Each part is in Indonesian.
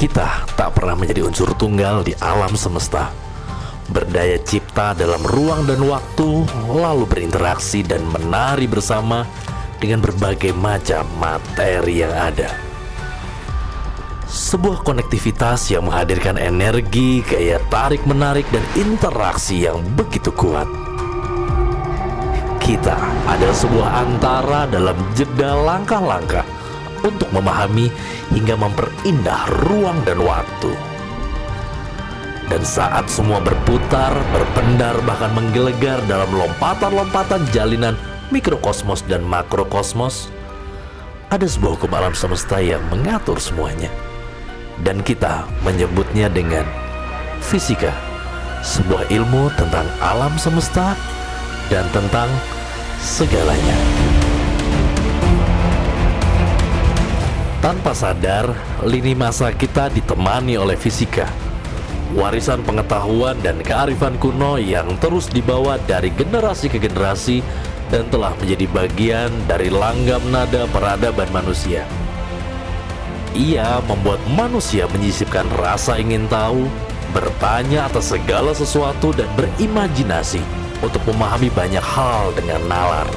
Kita tak pernah menjadi unsur tunggal di alam semesta, berdaya cipta dalam ruang dan waktu, lalu berinteraksi dan menari bersama dengan berbagai macam materi yang ada. Sebuah konektivitas yang menghadirkan energi, gaya tarik-menarik, dan interaksi yang begitu kuat. Kita adalah sebuah antara dalam jeda langkah-langkah untuk memahami hingga memperindah ruang dan waktu. Dan saat semua berputar, berpendar, bahkan menggelegar dalam lompatan-lompatan jalinan mikrokosmos dan makrokosmos, ada sebuah hukum alam semesta yang mengatur semuanya. Dan kita menyebutnya dengan fisika, sebuah ilmu tentang alam semesta dan tentang segalanya. Tanpa sadar, lini masa kita ditemani oleh fisika, warisan pengetahuan dan kearifan kuno yang terus dibawa dari generasi ke generasi dan telah menjadi bagian dari langgam nada peradaban manusia. Ia membuat manusia menyisipkan rasa ingin tahu, bertanya atas segala sesuatu, dan berimajinasi untuk memahami banyak hal dengan nalar.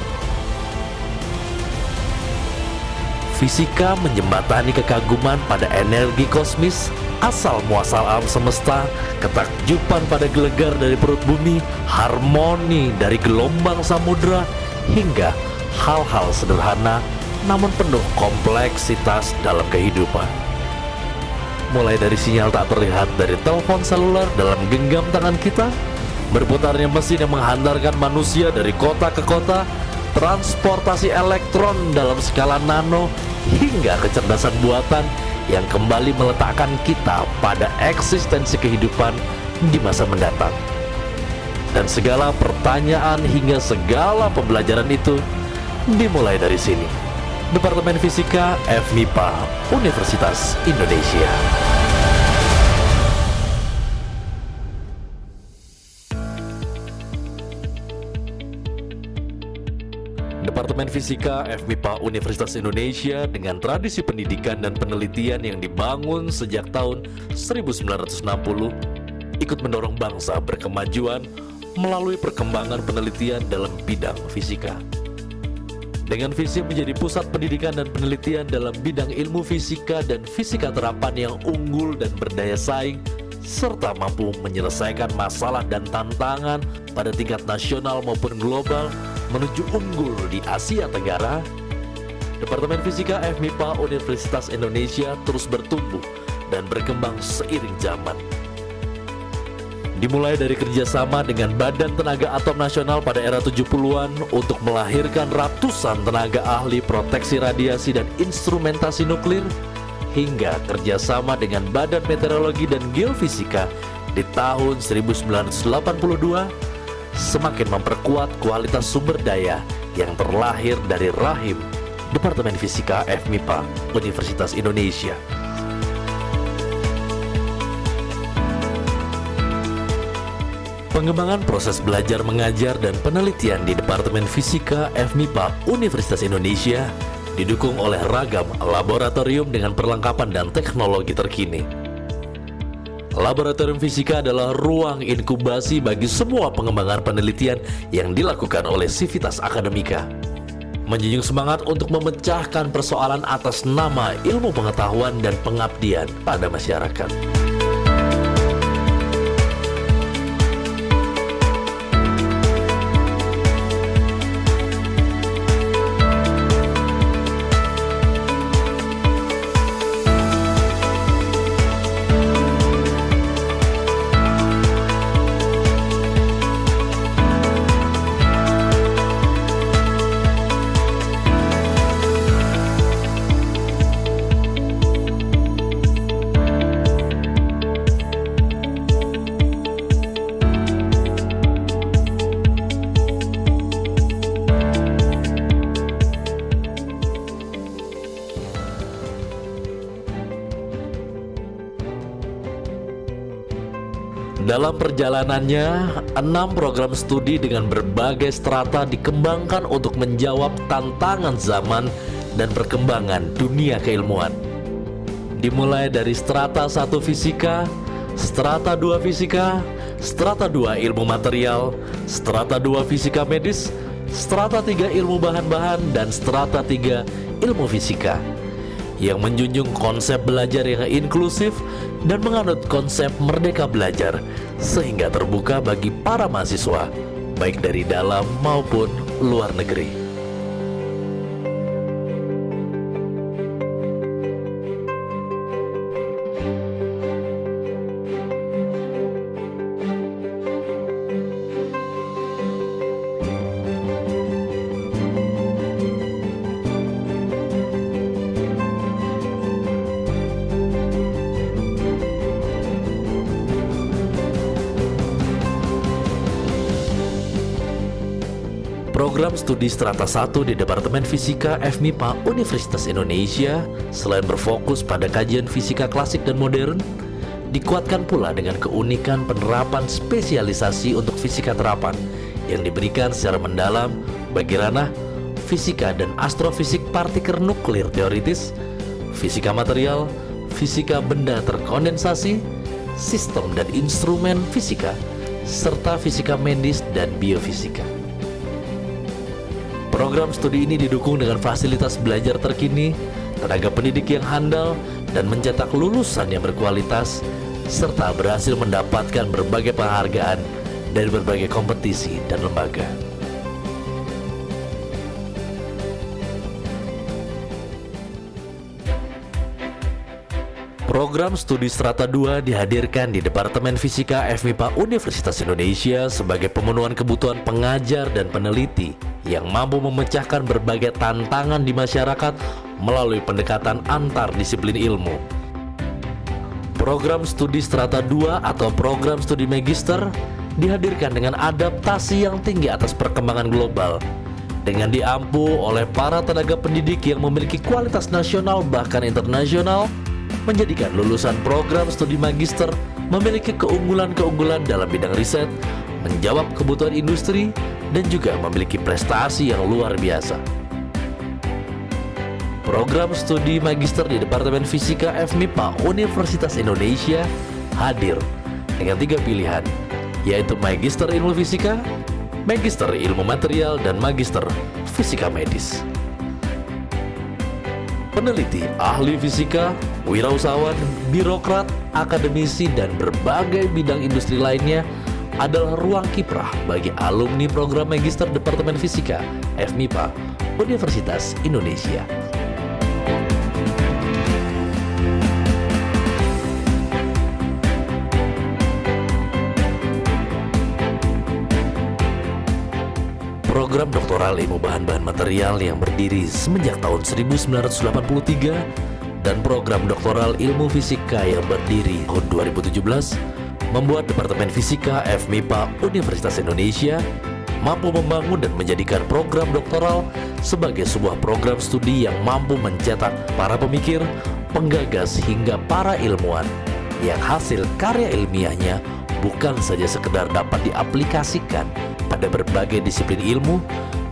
Fisika menjembatani kekaguman pada energi kosmis, asal muasal alam semesta, ketakjuban pada gelegar dari perut bumi, harmoni dari gelombang samudra, hingga hal-hal sederhana namun penuh kompleksitas dalam kehidupan. Mulai dari sinyal tak terlihat dari telepon seluler dalam genggam tangan kita, berputarnya mesin yang menghantarkan manusia dari kota ke kota, transportasi elektron dalam skala nano, hingga kecerdasan buatan yang kembali meletakkan kita pada eksistensi kehidupan di masa mendatang. Dan segala pertanyaan hingga segala pembelajaran itu dimulai dari sini. Departemen Fisika FMIPA Universitas Indonesia. Departemen Fisika FMIPA Universitas Indonesia dengan tradisi pendidikan dan penelitian yang dibangun sejak tahun 1960 ikut mendorong bangsa berkemajuan melalui perkembangan penelitian dalam bidang fisika. Dengan visi menjadi pusat pendidikan dan penelitian dalam bidang ilmu fisika dan fisika terapan yang unggul dan berdaya saing, serta mampu menyelesaikan masalah dan tantangan pada tingkat nasional maupun global menuju unggul di Asia Tenggara, Departemen Fisika FMIPA Universitas Indonesia terus bertumbuh dan berkembang seiring zaman. Dimulai dari kerjasama dengan Badan Tenaga Atom Nasional pada era 70-an untuk melahirkan ratusan tenaga ahli proteksi radiasi dan instrumentasi nuklir, hingga kerjasama dengan Badan Meteorologi dan Geofisika di tahun 1982, semakin memperkuat kualitas sumber daya yang terlahir dari rahim Departemen Fisika FMIPA Universitas Indonesia. Pengembangan proses belajar mengajar dan penelitian di Departemen Fisika FMIPA Universitas Indonesia didukung oleh ragam laboratorium dengan perlengkapan dan teknologi terkini. Laboratorium Fisika adalah ruang inkubasi bagi semua pengembangan penelitian yang dilakukan oleh Sivitas Akademika, menjunjung semangat untuk memecahkan persoalan atas nama ilmu pengetahuan dan pengabdian pada masyarakat. Dalam perjalanannya, 6 program studi dengan berbagai strata dikembangkan untuk menjawab tantangan zaman dan perkembangan dunia keilmuan. dimulai dari strata 1 fisika, strata 2 fisika, strata 2 ilmu material, strata 2 fisika medis, strata 3 ilmu bahan-bahan, dan strata 3 ilmu fisika, yang menjunjung konsep belajar yang inklusif dan menganut konsep merdeka belajar sehingga terbuka bagi para mahasiswa, baik dari dalam maupun luar negeri. Program studi strata 1 di Departemen Fisika FMIPA Universitas Indonesia selain berfokus pada kajian fisika klasik dan modern, dikuatkan pula dengan keunikan penerapan spesialisasi untuk fisika terapan yang diberikan secara mendalam bagi ranah fisika dan astrofisik partikel nuklir teoritis, fisika material, fisika benda terkondensasi, sistem dan instrumen fisika, serta fisika medis dan biofisika. Program studi ini didukung dengan fasilitas belajar terkini, tenaga pendidik yang handal, dan mencetak lulusan yang berkualitas, serta berhasil mendapatkan berbagai penghargaan dari berbagai kompetisi dan lembaga. Program studi strata 2 dihadirkan di Departemen Fisika FMIPA Universitas Indonesia sebagai pemenuhan kebutuhan pengajar dan peneliti yang mampu memecahkan berbagai tantangan di masyarakat melalui pendekatan antar disiplin ilmu. Program studi strata 2 atau program studi magister dihadirkan dengan adaptasi yang tinggi atas perkembangan global, dengan diampu oleh para tenaga pendidik yang memiliki kualitas nasional bahkan internasional, menjadikan lulusan program studi magister memiliki keunggulan-keunggulan dalam bidang riset, menjawab kebutuhan industri, dan juga memiliki prestasi yang luar biasa. Program studi magister di Departemen Fisika FMIPA Universitas Indonesia hadir dengan 3 pilihan, yaitu Magister Ilmu Fisika, Magister Ilmu Material, dan Magister Fisika Medis. Peneliti, ahli fisika, wirausahawan, birokrat, akademisi, dan berbagai bidang industri lainnya adalah ruang kiprah bagi alumni program Magister Departemen Fisika FMIPA Universitas Indonesia. Program doktoral ilmu bahan-bahan material yang berdiri semenjak tahun 1983 dan program doktoral ilmu fisika yang berdiri tahun 2017 membuat Departemen Fisika FMIPA Universitas Indonesia mampu membangun dan menjadikan program doktoral sebagai sebuah program studi yang mampu mencetak para pemikir, penggagas hingga para ilmuwan yang hasil karya ilmiahnya bukan saja sekedar dapat diaplikasikan pada berbagai disiplin ilmu,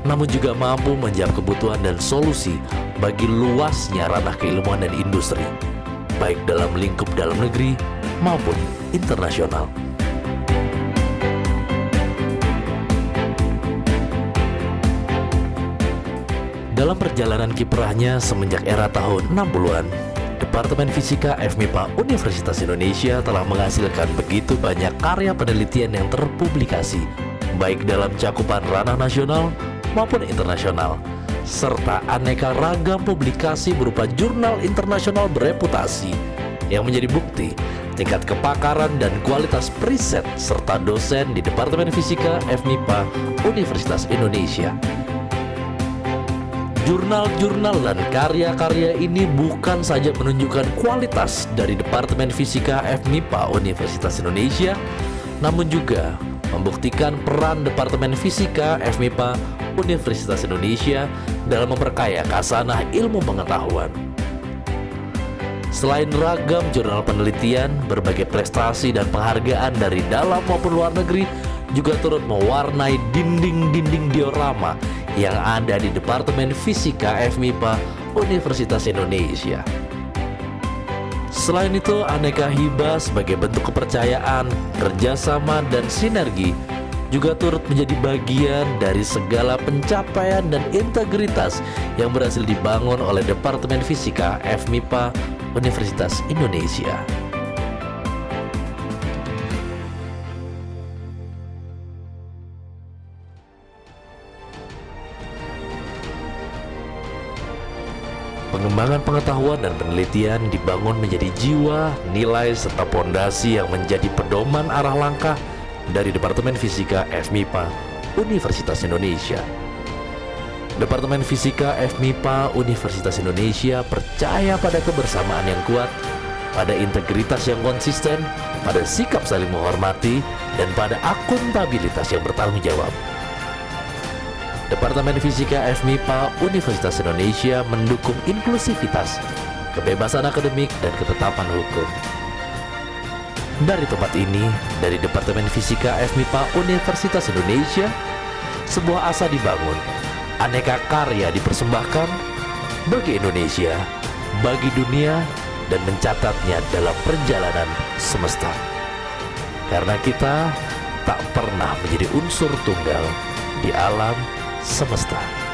namun juga mampu menjawab kebutuhan dan solusi bagi luasnya ranah keilmuan dan industri, baik dalam lingkup dalam negeri maupun internasional. Dalam perjalanan kiprahnya semenjak era tahun 60-an, Departemen Fisika FMIPA Universitas Indonesia telah menghasilkan begitu banyak karya penelitian yang terpublikasi, baik dalam cakupan ranah nasional maupun internasional, serta aneka ragam publikasi berupa jurnal internasional bereputasi yang menjadi bukti tingkat kepakaran dan kualitas periset serta dosen di Departemen Fisika FMIPA Universitas Indonesia. Jurnal-jurnal dan karya-karya ini bukan saja menunjukkan kualitas dari Departemen Fisika FMIPA Universitas Indonesia, namun juga membuktikan peran Departemen Fisika FMIPA Universitas Indonesia dalam memperkaya khasanah ilmu pengetahuan. Selain ragam jurnal penelitian, berbagai prestasi dan penghargaan dari dalam maupun luar negeri juga turut mewarnai dinding-dinding diorama yang ada di Departemen Fisika FMIPA Universitas Indonesia. Selain itu, aneka hibah sebagai bentuk kepercayaan, kerjasama, dan sinergi juga turut menjadi bagian dari segala pencapaian dan integritas yang berhasil dibangun oleh Departemen Fisika FMIPA Universitas Indonesia. Pengembangan pengetahuan dan penelitian dibangun menjadi jiwa, nilai, serta pondasi yang menjadi pedoman arah langkah dari Departemen Fisika FMIPA Universitas Indonesia. Departemen Fisika FMIPA Universitas Indonesia percaya pada kebersamaan yang kuat, pada integritas yang konsisten, pada sikap saling menghormati, dan pada akuntabilitas yang bertanggung jawab. Departemen Fisika FMIPA Universitas Indonesia mendukung inklusivitas, kebebasan akademik, dan ketetapan hukum. Dari tempat ini, dari Departemen Fisika FMIPA Universitas Indonesia, sebuah asa dibangun, aneka karya dipersembahkan bagi Indonesia, bagi dunia, dan mencatatnya dalam perjalanan semesta. Karena kita tak pernah menjadi unsur tunggal di alam semesta.